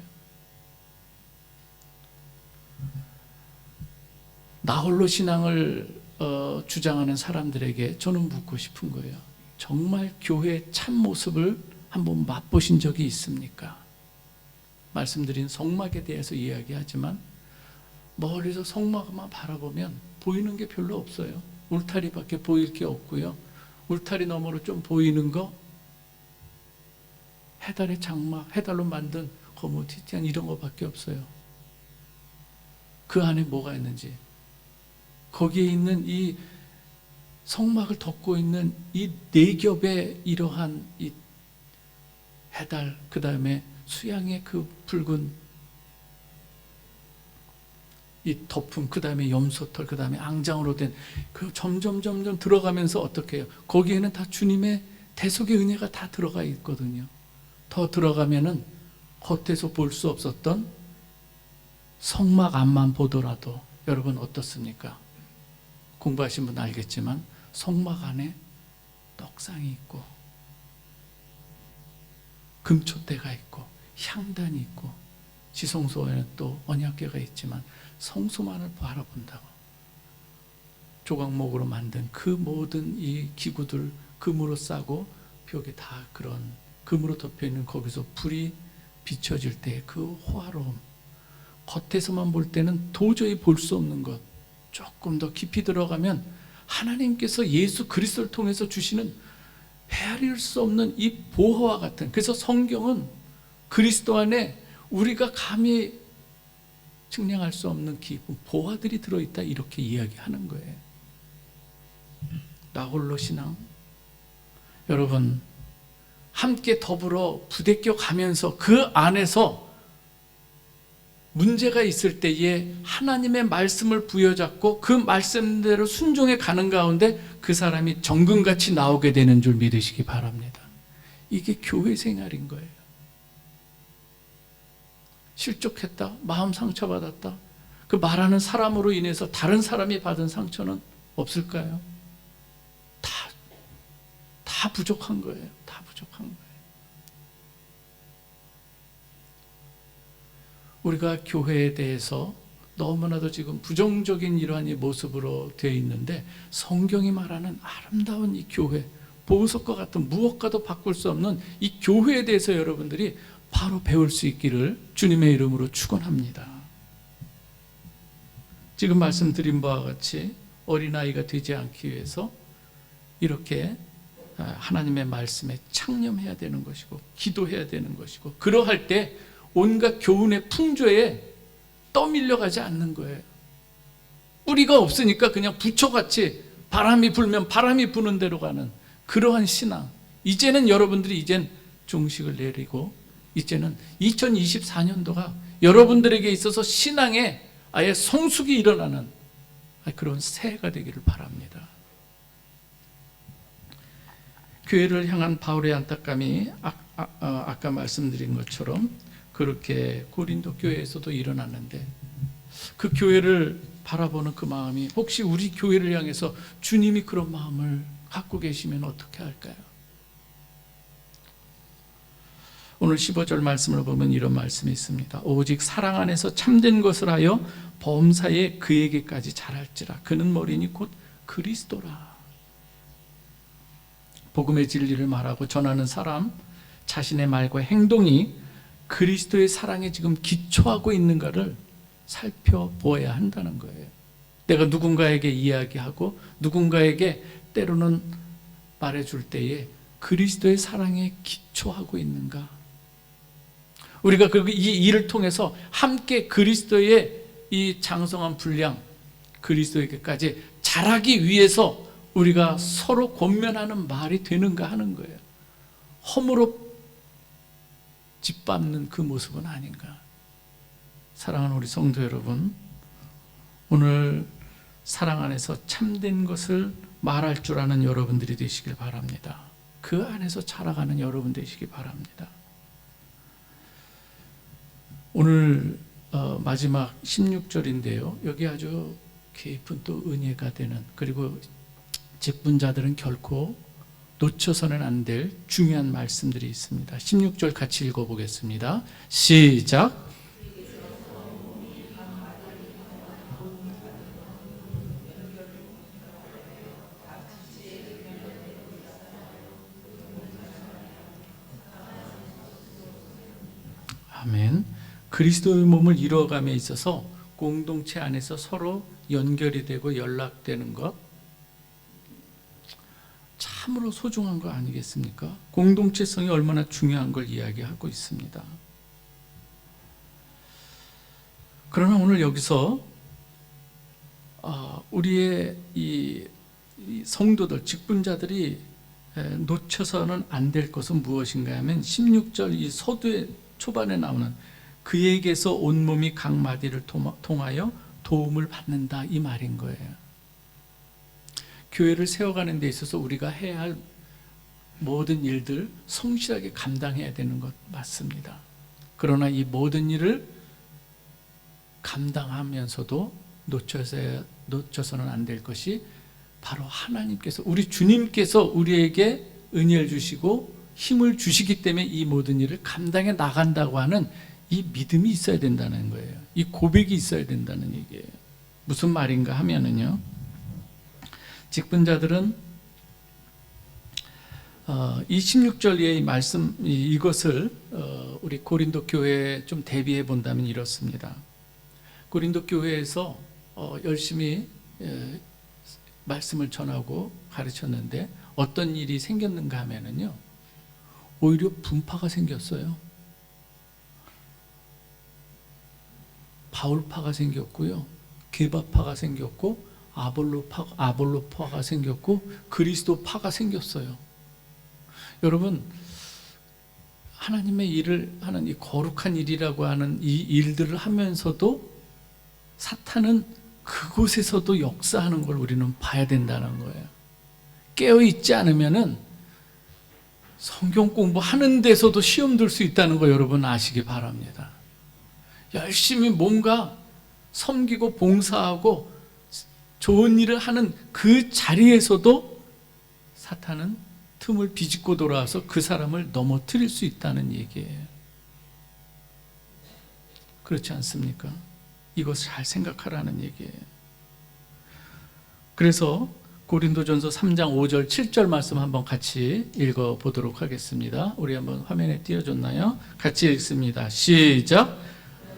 나 홀로 신앙을 주장하는 사람들에게 저는 묻고 싶은 거예요. 정말 교회의 참 모습을 한번 맛보신 적이 있습니까? 말씀드린 성막에 대해서 이야기하지만 멀리서 성막만 바라보면 보이는 게 별로 없어요. 울타리밖에 보일 게 없고요. 울타리 너머로 좀 보이는 거, 해달의 장막, 해달로 만든 거무튀티한 이런 거밖에 없어요. 그 안에 뭐가 있는지, 거기에 있는 이 성막을 덮고 있는 이 네 겹의 이러한 이 해달, 그 다음에 수양의 그 붉은 이 덮음, 그 다음에 염소털, 그 다음에 앙장으로 된 그 점점 들어가면서 어떻게 해요? 거기에는 다 주님의 대속의 은혜가 다 들어가 있거든요. 더 들어가면은 겉에서 볼 수 없었던 성막 안만 보더라도 여러분 어떻습니까? 공부하신 분 알겠지만 성막 안에 떡상이 있고 금촛대가 있고 향단이 있고 지성소에는 또 언약궤가 있지만 성소만을 바라본다고 조각목으로 만든 그 모든 이 기구들 금으로 싸고 벽에 다 그런 금으로 덮여있는 거기서 불이 비춰질 때 그 호화로움, 겉에서만 볼 때는 도저히 볼 수 없는 것, 조금 더 깊이 들어가면 하나님께서 예수 그리스도를 통해서 주시는 헤아릴 수 없는 이 보화와 같은, 그래서 성경은 그리스도 안에 우리가 감히 측량할 수 없는 기쁜 보화들이 들어있다 이렇게 이야기하는 거예요. 나 홀로 신앙, 여러분 함께 더불어 부대껴 가면서 그 안에서 문제가 있을 때에 하나님의 말씀을 부여잡고 그 말씀대로 순종해 가는 가운데 그 사람이 정금같이 나오게 되는 줄 믿으시기 바랍니다. 이게 교회 생활인 거예요. 실족했다, 마음 상처받았다, 그 말하는 사람으로 인해서 다른 사람이 받은 상처는 없을까요? 다 부족한 거예요. 다 부족한 거예요. 우리가 교회에 대해서 너무나도 지금 부정적인 이러한 이 모습으로 되어 있는데, 성경이 말하는 아름다운 이 교회, 보석과 같은 무엇과도 바꿀 수 없는 이 교회에 대해서 여러분들이 바로 배울 수 있기를 주님의 이름으로 축원합니다. 지금 말씀드린 바와 같이 어린아이가 되지 않기 위해서 이렇게 하나님의 말씀에 창념해야 되는 것이고 기도해야 되는 것이고, 그러할 때 온갖 교훈의 풍조에 떠밀려가지 않는 거예요. 뿌리가 없으니까 그냥 부초같이 바람이 불면 바람이 부는 대로 가는 그러한 신앙. 이제는 여러분들이 이젠 종식을 내리고, 이제는 2024년도가 여러분들에게 있어서 신앙에 아예 성숙이 일어나는 그런 새해가 되기를 바랍니다. 교회를 향한 바울의 안타까움이 아까 말씀드린 것처럼 그렇게 고린도 교회에서도 일어났는데, 그 교회를 바라보는 그 마음이 혹시 우리 교회를 향해서 주님이 그런 마음을 갖고 계시면 어떻게 할까요? 오늘 15절 말씀을 보면 이런 말씀이 있습니다. 오직 사랑 안에서 참된 것을 하여 범사에 그에게까지 자랄지라. 그는 머리니 곧 그리스도라. 복음의 진리를 말하고 전하는 사람 자신의 말과 행동이 그리스도의 사랑에 지금 기초하고 있는가를 살펴보아야 한다는 거예요. 내가 누군가에게 이야기하고 누군가에게 때로는 말해줄 때에 그리스도의 사랑에 기초하고 있는가? 우리가 이 일을 통해서 함께 그리스도의 이 장성한 분량, 그리스도에게까지 자라기 위해서 우리가 서로 권면하는 말이 되는가 하는 거예요. 허물어 짓밟는 그 모습은 아닌가. 사랑하는 우리 성도 여러분, 오늘 사랑 안에서 참된 것을 말할 줄 아는 여러분들이 되시길 바랍니다. 그 안에서 자라가는 여러분 되시기 바랍니다. 오늘 마지막 16절인데요. 여기 아주 깊은 또 은혜가 되는, 그리고 직분자들은 결코 놓쳐서는 안 될 중요한 말씀들이 있습니다. 16절 같이 읽어보겠습니다. 시작. 아멘. 그리스도의 몸을 이루어감에 있어서 공동체 안에서 서로 연결이 되고 연락되는 것, 참으로 소중한 거 아니겠습니까? 공동체성이 얼마나 중요한 걸 이야기하고 있습니다. 그러나 오늘 여기서 우리의 이 성도들, 직분자들이 놓쳐서는 안 될 것은 무엇인가 하면 16절 이 서두의 초반에 나오는 그에게서 온몸이 각 마디를 통하여 도움을 받는다, 이 말인 거예요. 교회를 세워가는 데 있어서 우리가 해야 할 모든 일들 성실하게 감당해야 되는 것 맞습니다. 그러나 이 모든 일을 감당하면서도 놓쳐서는 안 될 것이 바로 하나님께서, 우리 주님께서 우리에게 은혜를 주시고 힘을 주시기 때문에 이 모든 일을 감당해 나간다고 하는 이 믿음이 있어야 된다는 거예요. 이 고백이 있어야 된다는 얘기예요. 무슨 말인가 하면은요, 직분자들은 이 16절의 말씀, 이것을 우리 고린도 교회에 좀 대비해 본다면 이렇습니다. 고린도 교회에서 열심히 말씀을 전하고 가르쳤는데 어떤 일이 생겼는가 하면은요, 오히려 분파가 생겼어요. 바울파가 생겼고요, 게바파가 생겼고, 아볼로파가 생겼고, 그리스도파가 생겼어요. 여러분, 하나님의 일을 하는 이 거룩한 일이라고 하는 이 일들을 하면서도 사탄은 그곳에서도 역사하는 걸 우리는 봐야 된다는 거예요. 깨어있지 않으면은 성경 공부하는 데서도 시험 들 수 있다는 거 여러분 아시기 바랍니다. 열심히 뭔가 섬기고 봉사하고 좋은 일을 하는 그 자리에서도 사탄은 틈을 비집고 돌아와서 그 사람을 넘어뜨릴 수 있다는 얘기예요. 그렇지 않습니까? 이것을 잘 생각하라는 얘기예요. 그래서 고린도전서 3장 5절 7절 말씀 한번 같이 읽어보도록 하겠습니다. 우리 한번 화면에 띄워줬나요? 같이 읽습니다. 시작.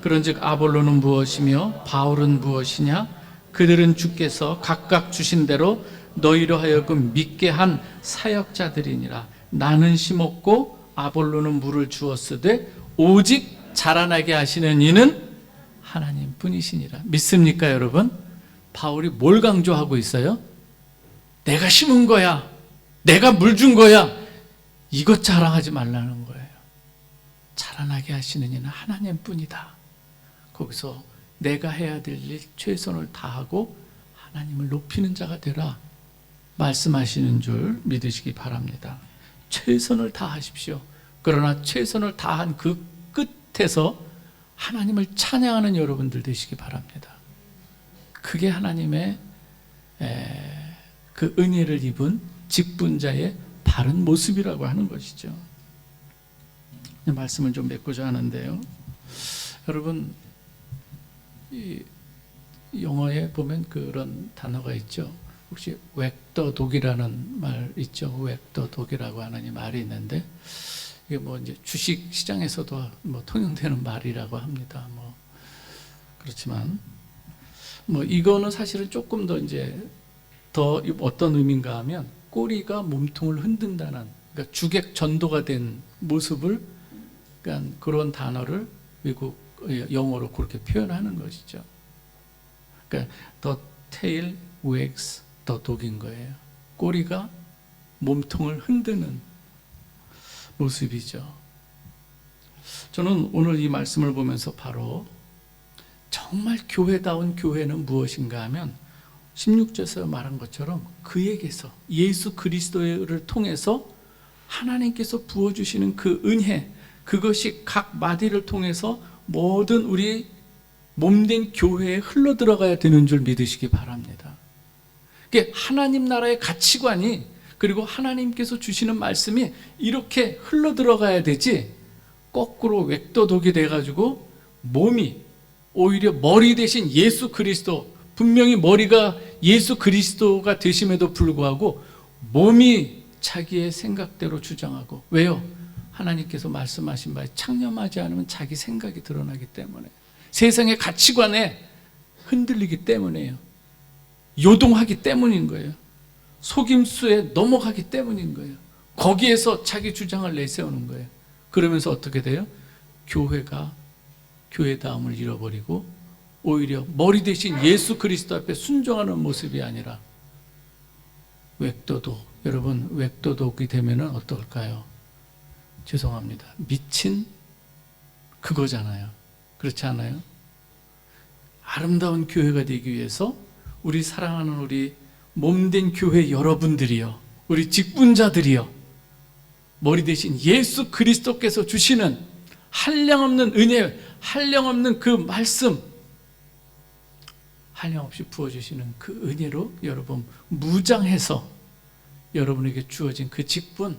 그런즉 아볼로는 무엇이며 바울은 무엇이냐? 그들은 주께서 각각 주신 대로 너희로 하여금 믿게 한 사역자들이니라. 나는 심었고 아볼로는 물을 주었으되 오직 자라나게 하시는 이는 하나님 뿐이시니라. 믿습니까, 여러분? 바울이 뭘 강조하고 있어요? 내가 심은 거야, 내가 물 준 거야, 이것 자랑하지 말라는 거예요. 자라나게 하시는 이는 하나님 뿐이다. 거기서 내가 해야 될 일 최선을 다하고 하나님을 높이는 자가 되라 말씀하시는 줄 믿으시기 바랍니다. 최선을 다하십시오. 그러나 최선을 다한 그 끝에서 하나님을 찬양하는 여러분들 되시기 바랍니다. 그게 하나님의 그 은혜를 입은 직분자의 바른 모습이라고 하는 것이죠. 말씀을 좀 맺고자 하는데요. 여러분, 이 영어에 보면 그런 단어가 있죠. 혹시 웩더독이라는 말 있죠. 웩더독이라고 하는 이 말이 있는데, 이게 뭐 이제 주식 시장에서도 뭐 통용되는 말이라고 합니다. 뭐 그렇지만 뭐 이거는 사실은 조금 더 이제 더 어떤 의미인가 하면 꼬리가 몸통을 흔든다는, 그러니까 주객 전도가 된 모습을, 그러니까 그런 단어를 외국 영어로 그렇게 표현하는 것이죠. 그러니까 the tail wags the dog인 거예요. 꼬리가 몸통을 흔드는 모습이죠. 저는 오늘 이 말씀을 보면서 바로 정말 교회다운 교회는 무엇인가 하면 16절에서 말한 것처럼 그에게서 예수 그리스도를 통해서 하나님께서 부어주시는 그 은혜, 그것이 각 마디를 통해서 모든 우리 몸된 교회에 흘러들어가야 되는 줄 믿으시기 바랍니다. 그게 하나님 나라의 가치관이, 그리고 하나님께서 주시는 말씀이 이렇게 흘러들어가야 되지, 거꾸로 웩도독이 돼가지고 몸이 오히려 머리 대신 예수 그리스도, 분명히 머리가 예수 그리스도가 되심에도 불구하고 몸이 자기의 생각대로 주장하고, 왜요? 하나님께서 말씀하신 바에 창념하지 않으면 자기 생각이 드러나기 때문에, 세상의 가치관에 흔들리기 때문에요. 요동하기 때문인 거예요. 속임수에 넘어가기 때문인 거예요. 거기에서 자기 주장을 내세우는 거예요. 그러면서 어떻게 돼요? 교회가 교회다움을 잃어버리고 오히려 머리 대신 예수 그리스도 앞에 순종하는 모습이 아니라 웩도독, 여러분 웩도독이 되면은 어떨까요? 죄송합니다. 미친 그거잖아요. 그렇지 않아요? 아름다운 교회가 되기 위해서 우리 사랑하는 우리 몸된 교회 여러분들이요, 우리 직분자들이요, 머리 대신 예수 그리스도께서 주시는 한량없는 은혜, 한량없는 그 말씀, 한량없이 부어주시는 그 은혜로 여러분 무장해서 여러분에게 주어진 그 직분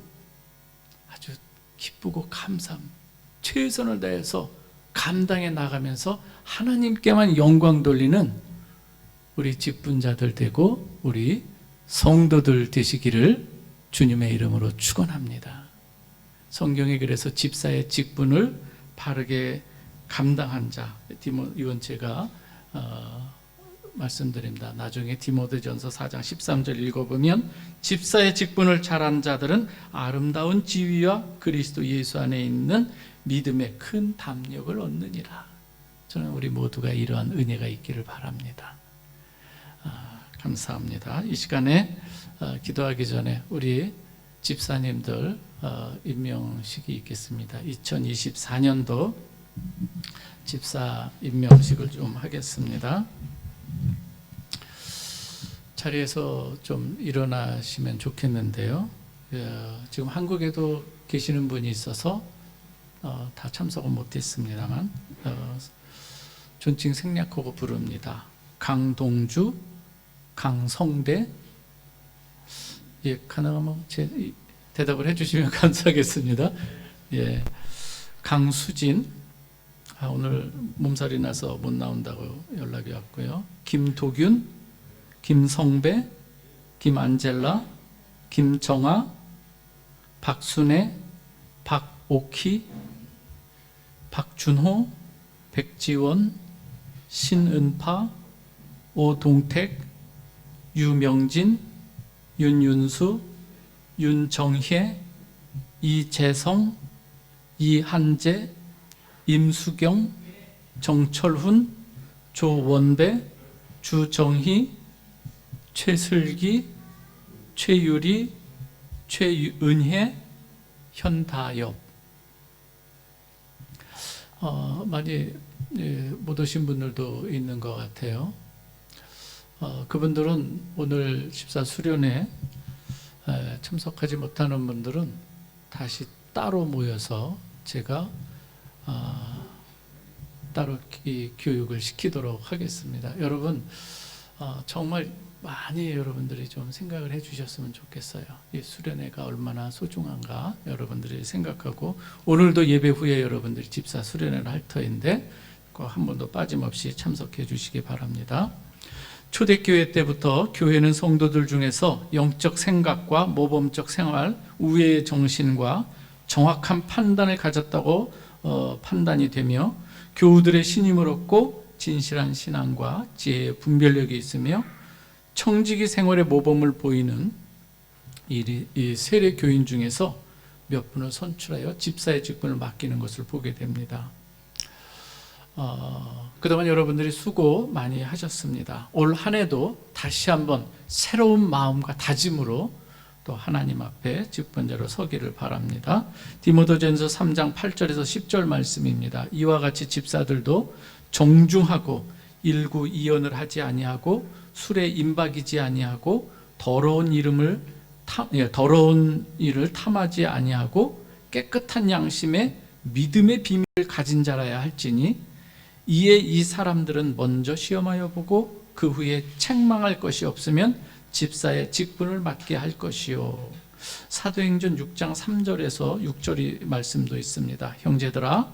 아주 기쁘고 감사함, 최선을 다해서 감당해 나가면서 하나님께만 영광 돌리는 우리 직분자들 되고 우리 성도들 되시기를 주님의 이름으로 축원합니다. 성경에 그래서 집사의 직분을 바르게 감당한 자, 이건 제가 말씀드립니다. 나중에 디모데전서 4장 13절 읽어보면 집사의 직분을 잘한 자들은 아름다운 지위와 그리스도 예수 안에 있는 믿음의 큰 담력을 얻느니라. 저는 우리 모두가 이러한 은혜가 있기를 바랍니다. 감사합니다. 이 시간에 기도하기 전에 우리 집사님들 임명식이 있겠습니다. 2024년도 집사 임명식을 좀 하겠습니다. 자리에서 좀 일어나시면 좋겠는데요. 지금 한국에도 계시는 분이 있어서 다 참석은 못했습니다만 존칭 생략하고 부릅니다. 강동주, 강성대. 예, 가능하면 대답을 해주시면 감사하겠습니다. 예, 강수진. 오늘 몸살이 나서 못 나온다고 연락이 왔고요. 김도균, 김성배, 김안젤라, 김정아, 박순애, 박오키, 박준호, 백지원, 신은파, 오동택, 유명진, 윤윤수, 윤정혜, 이재성, 이한재, 임수경, 정철훈, 조원배, 주정희, 최슬기, 최유리, 최은혜, 현다엽. 많이 못 오신 분들도 있는 것 같아요. 그분들은 오늘 집사 수련회 참석하지 못하는 분들은 다시 따로 모여서 제가 따로 이 교육을 시키도록 하겠습니다. 여러분 정말 많이 여러분들이 좀 생각을 해주셨으면 좋겠어요. 이 수련회가 얼마나 소중한가 여러분들이 생각하고, 오늘도 예배 후에 여러분들이 집사 수련회를 할 터인데 꼭 한 번도 빠짐없이 참석해 주시기 바랍니다. 초대교회 때부터 교회는 성도들 중에서 영적 생각과 모범적 생활, 우애의 정신과 정확한 판단을 가졌다고 판단이 되며, 교우들의 신임을 얻고 진실한 신앙과 지혜의 분별력이 있으며 청지기 생활의 모범을 보이는 이 세례 교인 중에서 몇 분을 선출하여 집사의 직분을 맡기는 것을 보게 됩니다. 그동안 여러분들이 수고 많이 하셨습니다. 올 한 해도 다시 한번 새로운 마음과 다짐으로 또 하나님 앞에 직분자로 서기를 바랍니다. 디모데전서 3장 8절에서 10절 말씀입니다. 이와 같이 집사들도 정중하고 일구이연을 하지 아니하고 술에 임박이지 아니하고 더러운 일을 탐하지 아니하고 깨끗한 양심에 믿음의 비밀을 가진 자라야 할지니, 이에 이 사람들은 먼저 시험하여 보고 그 후에 책망할 것이 없으면 집사의 직분을 맡게 할 것이요. 사도행전 6장 3절에서 6절의 말씀도 있습니다. 형제들아,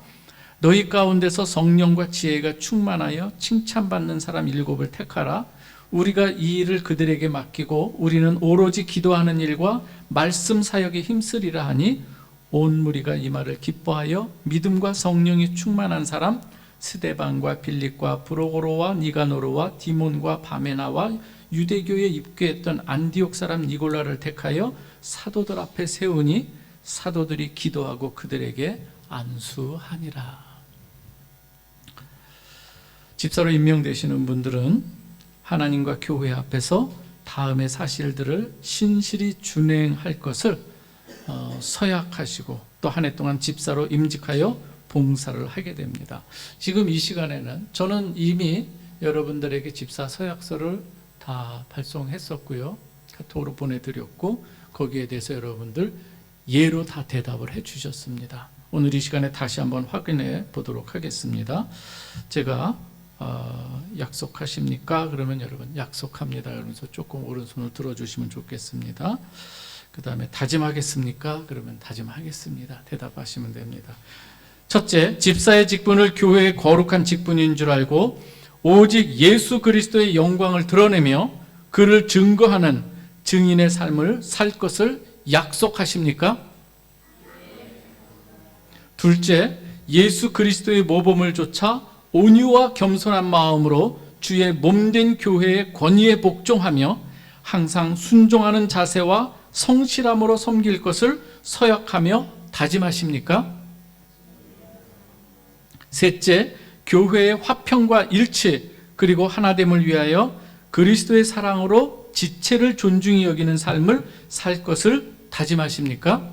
너희 가운데서 성령과 지혜가 충만하여 칭찬받는 사람 7을 택하라. 우리가 이 일을 그들에게 맡기고 우리는 오로지 기도하는 일과 말씀 사역에 힘쓰리라 하니, 온 무리가 이 말을 기뻐하여 믿음과 성령이 충만한 사람 스데반과 빌립과 브로고로와 니가노르와 디몬과 바메나와 유대교에 입교했던 안디옥 사람 니골라를 택하여 사도들 앞에 세우니 사도들이 기도하고 그들에게 안수하니라. 집사로 임명되시는 분들은 하나님과 교회 앞에서 다음의 사실들을 신실히 준행할 것을 서약하시고 또 한 해 동안 집사로 임직하여 봉사를 하게 됩니다. 지금 이 시간에는 저는 이미 여러분들에게 집사 서약서를 다 발송했었고요. 카톡으로 보내드렸고 거기에 대해서 여러분들 예로 다 대답을 해주셨습니다. 오늘 이 시간에 다시 한번 확인해 보도록 하겠습니다. 제가 약속하십니까? 그러면 여러분 약속합니다. 그러면서 조금 오른손을 들어주시면 좋겠습니다. 그 다음에 다짐하겠습니까? 그러면 다짐하겠습니다. 대답하시면 됩니다. 첫째, 집사의 직분을 교회의 거룩한 직분인 줄 알고 오직 예수 그리스도의 영광을 드러내며 그를 증거하는 증인의 삶을 살 것을 약속하십니까? 둘째, 예수 그리스도의 모범을 좇아 온유와 겸손한 마음으로 주의 몸된 교회의 권위에 복종하며 항상 순종하는 자세와 성실함으로 섬길 것을 서약하며 다짐하십니까? 셋째, 교회의 화평과 일치 그리고 하나됨을 위하여 그리스도의 사랑으로 지체를 존중히 여기는 삶을 살 것을 다짐하십니까?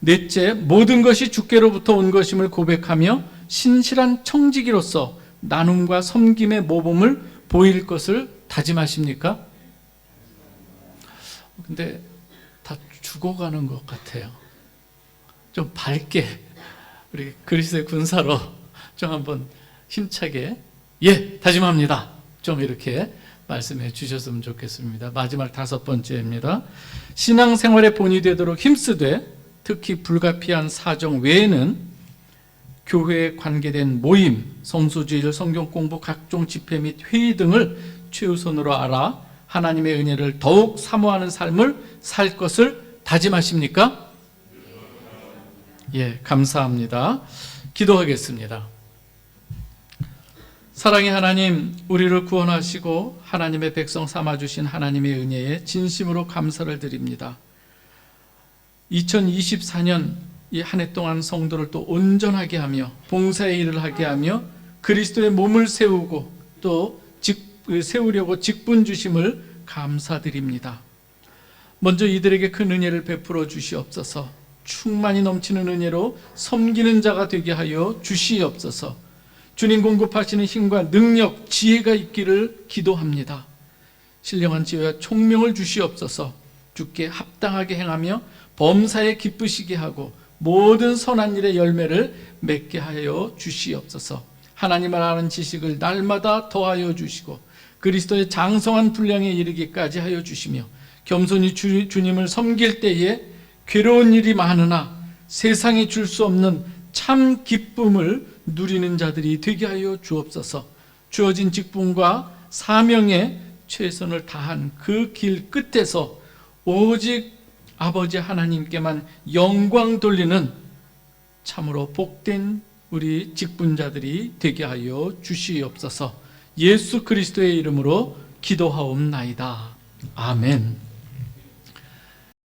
넷째, 모든 것이 주께로부터 온 것임을 고백하며 신실한 청지기로서 나눔과 섬김의 모범을 보일 것을 다짐하십니까? 근데 다 죽어가는 것 같아요. 좀 밝게 우리 그리스도의 군사로 좀 한번 힘차게 예, 다짐합니다. 좀 이렇게 말씀해 주셨으면 좋겠습니다. 마지막 5번째입니다. 신앙생활의 본이 되도록 힘쓰되 특히 불가피한 사정 외에는 교회에 관계된 모임, 성수주일, 성경 공부, 각종 집회 및 회의 등을 최우선으로 알아 하나님의 은혜를 더욱 사모하는 삶을 살 것을 다짐하십니까? 예, 감사합니다. 기도하겠습니다. 사랑의 하나님, 우리를 구원하시고 하나님의 백성 삼아주신 하나님의 은혜에 진심으로 감사를 드립니다. 2024년 이 한 해 동안 성도를 또 온전하게 하며 봉사의 일을 하게 하며 그리스도의 몸을 세우고 또 세우려고 직분 주심을 감사드립니다. 먼저 이들에게 큰 은혜를 베풀어 주시옵소서. 충만히 넘치는 은혜로 섬기는 자가 되게 하여 주시옵소서. 주님 공급하시는 힘과 능력, 지혜가 있기를 기도합니다. 신령한 지혜와 총명을 주시옵소서. 주께 합당하게 행하며 범사에 기쁘시게 하고 모든 선한 일의 열매를 맺게 하여 주시옵소서. 하나님을 아는 지식을 날마다 더하여 주시고 그리스도의 장성한 분량에 이르기까지 하여 주시며 겸손히 주님을 섬길 때에 괴로운 일이 많으나 세상에 줄 수 없는 참 기쁨을 누리는 자들이 되게 하여 주옵소서. 주어진 직분과 사명에 최선을 다한 그 길 끝에서 오직 아버지 하나님께만 영광 돌리는 참으로 복된 우리 직분자들이 되게 하여 주시옵소서. 예수 그리스도의 이름으로 기도하옵나이다. 아멘.